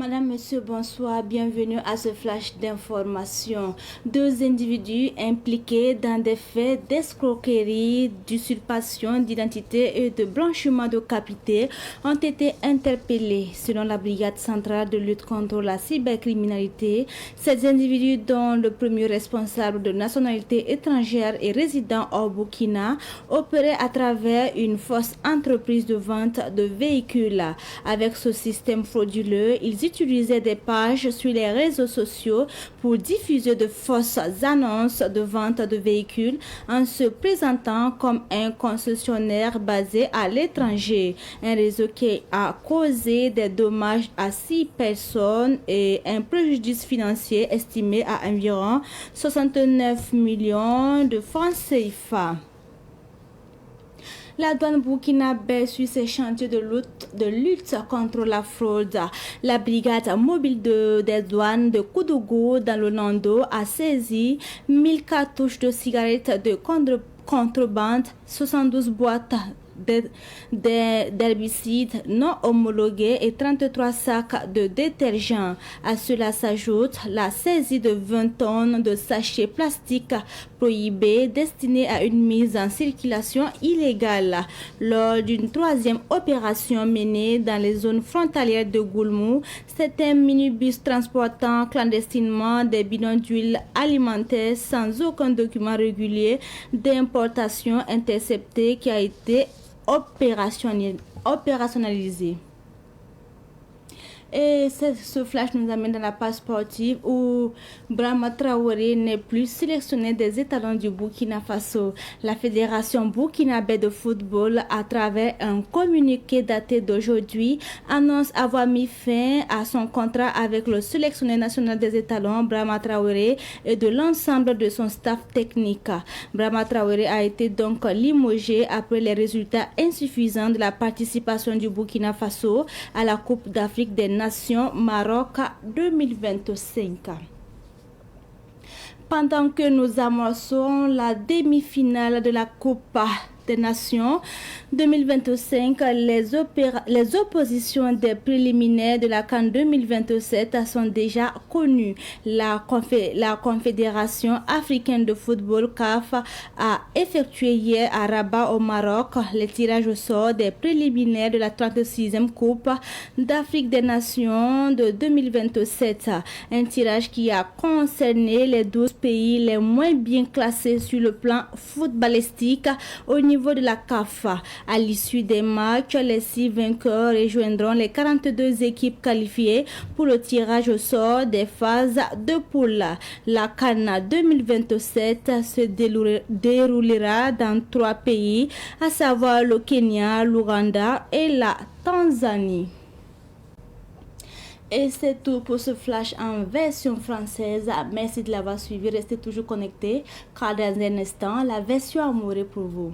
Madame, Monsieur, bonsoir. Bienvenue à ce flash d'information. Deux individus impliqués dans des faits d'escroquerie, d'usurpation d'identité et de blanchiment de capitaux ont été interpellés. Selon la Brigade centrale de lutte contre la cybercriminalité, ces individus, dont le premier responsable de nationalité étrangère et résident au Burkina, opéraient à travers une fausse entreprise de vente de véhicules. Avec ce système frauduleux, ils utilisaient des pages sur les réseaux sociaux pour diffuser de fausses annonces de vente de véhicules en se présentant comme un concessionnaire basé à l'étranger. Un réseau qui a causé des dommages à 6 personnes et un préjudice financier estimé à environ 69 millions de francs CFA. La douane burkinabé suit ses chantiers de lutte contre la fraude. La brigade mobile des douanes de Koudougou dans le Nando a saisi 1000 cartouches de cigarettes de contrebande, 72 boîtes d'herbicides non homologués et 33 sacs de détergents. À cela s'ajoute la saisie de 20 tonnes de sachets plastiques prohibés destinés à une mise en circulation illégale. Lors d'une troisième opération menée dans les zones frontalières de Goulmou, c'est un minibus transportant clandestinement des bidons d'huile alimentaire sans aucun document régulier d'importation intercepté qui a été opérationnalisé. Et ce flash nous amène dans la page sportive où Brahma Traoré n'est plus sélectionné des étalons du Burkina Faso. La Fédération burkinabé de football, à travers un communiqué daté d'aujourd'hui, annonce avoir mis fin à son contrat avec le sélectionneur national des étalons, Brahma Traoré, et de l'ensemble de son staff technique. Brahma Traoré a été donc limogé après les résultats insuffisants de la participation du Burkina Faso à la Coupe d'Afrique des Nations Maroc 2025. Pendant que nous amorçons la demi-finale de la Coupe des Nations 2025, les oppositions des préliminaires de la CAN 2027 sont déjà connues. La Confédération africaine de football CAF a effectué hier à Rabat au Maroc les tirages au sort des préliminaires de la 36e Coupe d'Afrique des Nations de 2027. Un tirage qui a concerné les 12 pays les moins bien classés sur le plan footballistique au niveau de la CAF. À l'issue des matchs, les 6 vainqueurs rejoindront les 42 équipes qualifiées pour le tirage au sort des phases de poule. La CAN 2027 se déroulera dans 3 pays, à savoir le Kenya, l'Ouganda et la Tanzanie. Et c'est tout pour ce flash en version française. Merci de l'avoir suivi. Restez toujours connectés car dans un instant, la version amour est pour vous.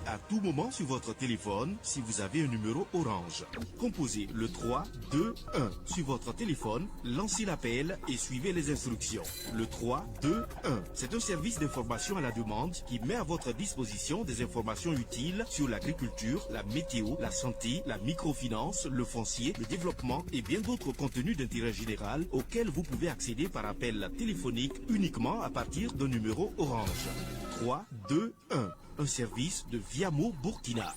À tout moment sur votre téléphone, si vous avez un numéro orange, composez le 3 2 1 sur votre téléphone, lancez l'appel et suivez les instructions. Le 3 2 1, c'est un service d'information à la demande qui met à votre disposition des informations utiles sur l'agriculture, la météo, la santé, la microfinance, le foncier, le développement et bien d'autres contenus d'intérêt général auxquels vous pouvez accéder par appel téléphonique uniquement à partir d'un numéro orange. 3 2 1, un service de Viamo Burkina.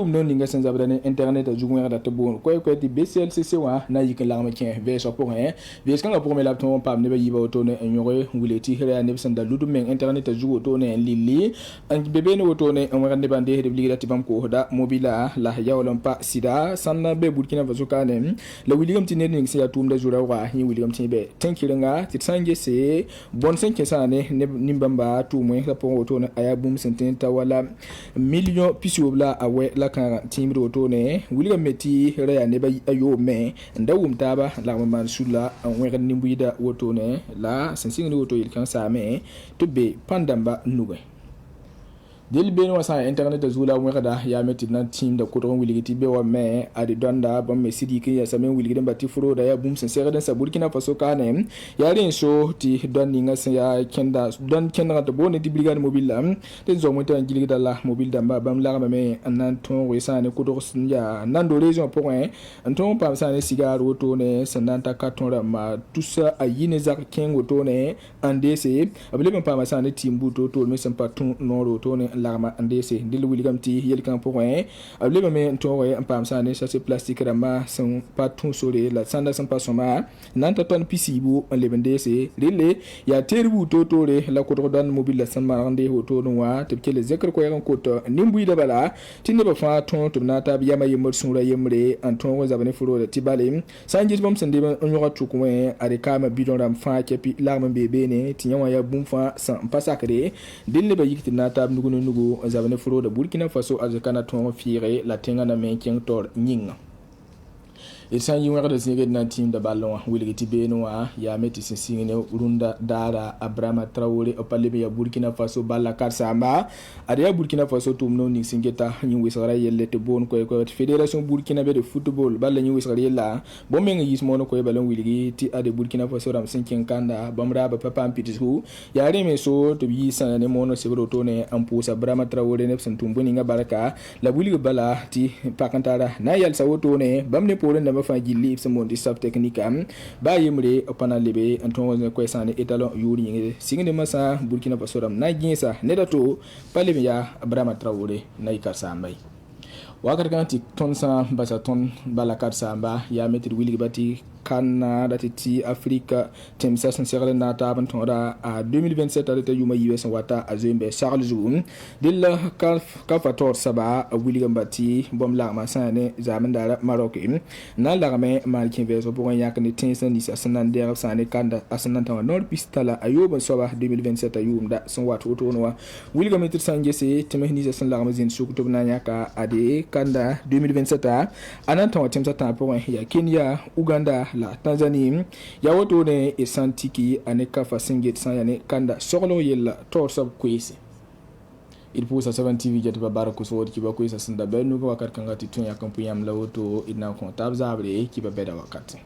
non ninga senza badane internet jugunga da tabo ko di BCLCC wa na yikin la ma ken ve so pour hein ve skanga pour me la ton pam ne ba yiba to ne nyore wuleti hera ne sanda ludu men internet jugo to ne lili an bebe ne woto ne on rande bande de liga tibam ko da mobila la yawlam pa sida sanna be Burkina Faso kanem la William tine ne ngi ya tum da jura wa hi William tine be tenkiringa titsange se bon 5 sane ne nimbamba tu mo la pour woto ne aya bum senten ta wala million pisu bla awe la kan team do to ne wuli meti reya ne ba ayo me ndawum taba la man sula an wer ni buida woto ne la sensin woto il kan sa me to be pandamba nuwe del beno wasa internet zula wada ya meti na team da kudron wiligiti be wa me adi donda bam me sidi ke ya samen wiligiti bati furo da ya bum sen sere sa Burkina Faso kane ya rin so ti don ninga se ya kenda don kenda da bone di brigade mobile am te zo mo tan giligi da la mobile da bam la me anan ton wesa ne kudro ya nan do region point anton pam sa ne cigar woto ne sananta carton ra ma tout ça ayine zak ken woto ne andese abele pam sa ne team buto to me sem patun non woto ne larma andese dil wiligam ti yel kan point ableba me ntore pam sa ne sachet plastique rama son patun sore la sanda son pasoma nanta ton pisibu lebendese lele ya terbu totore la ko don mobile san marande hoto no wa tebke le zekr ko yan koto nimbu da bala tinne ba fa ton to nata biya may yemur sunra yemre anton wa zabane furo da tibale sanjis bam sande ban onyo tu ko are kama bidon ram fa kepi larma bebe ne tinyawa ya bum fa san pasakre dille ba yikti nata nugo zabane furo da Burkina Faso azakana ton fire la tenga na menken tor nyinga isan yi wɛrɛ singe na team da ballon wilgi tibeno ya meti singe runda dara Abrama Traoré opalebe ya Burkina Faso balla karsamba ya Burkina Faso tumno ni singeta ni wisara yelle te bon ko fédération Burkina be de football balla ni wisara yella bo men yis mono ko ballon wilgi ti ade Burkina Faso ram sinken kanda bamra ba papa ampitu ya reme so to bi sanane mono sebro to ne ampusa Abrama Traoré ne santumbo ni ngabaraka la wilgi balla ti pakantara na yal sawoto ne bamne pore na fa gilli se mon di staff technique am ba yimre opana lebe anton ko sane etalon yuri ngi singine masa Burkina Faso ram na ginsa ne dato palebe ya Abrama Traoré na ikarsa mai wakar ganti ton sa basa ton balakar samba ya metri wili bati kana datiti Afrika temsa sincere na taban tonda a 2027 adata yuma US wata azembe Charles Zoum dilla kalfator saba wili gambati bom la masane zaman dara Maroc na la game malkin verso pour yak ni tinsa ni sanan der sane kanda asanan tan nord pistala ayoba soba 2027 yumda son watu otono wili gametri sangese temehni sanan la gamazin sukuto na nyaka ade kanda 2027 anan tan temsa tan pour ya Kenya Uganda la Tanzanie ya woto ne esantiki aneka fasinget sanyane kanda soglo yella torsab kwesi il pousa 7 TV jet ba barako so wodi kiba kwesa sanda benu ko wakat kangati tun ya kampu yam la woto ina ko tabza abre kiba beda wakati